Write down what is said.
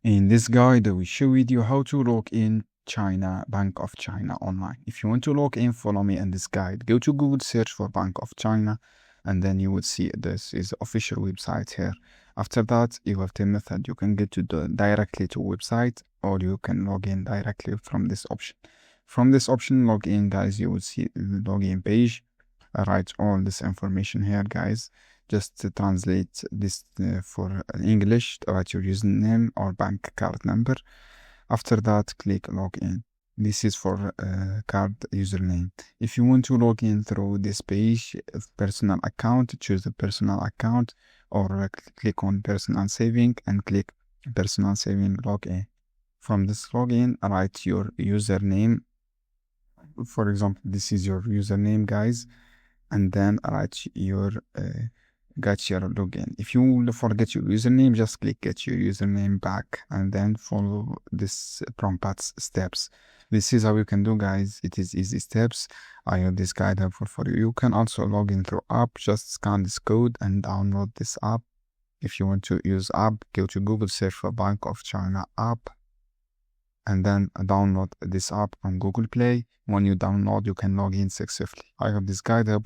In this guide, we show you how to log in Bank of China online. If you want to log in, follow me in this guide. Go to Google, search for Bank of China, and then you would see this is the official website here. After that, you have the method. You can get directly to website, or you can log in directly from this option. From this option, log in, guys, you will see the login page. I write all this information here, guys. Just to translate this for English, write your username or bank card number. After that, click login. This is for card username. If you want to log in through this page, personal account, choose the personal account, or click on personal saving and click personal saving login. From this login, write your username. For example, this is your username, guys, and then write your get your login. If you forget your username, just click get your username back and then follow this prompt steps. This is how you can do, guys. It is easy steps. I hope this guide helpful for you. You can also log in through app. Just scan this code and download this app. If you want to use app, go to Google, search for Bank of China app, and then download this app on Google Play. When you download, you can log in successfully. I hope this guide helped.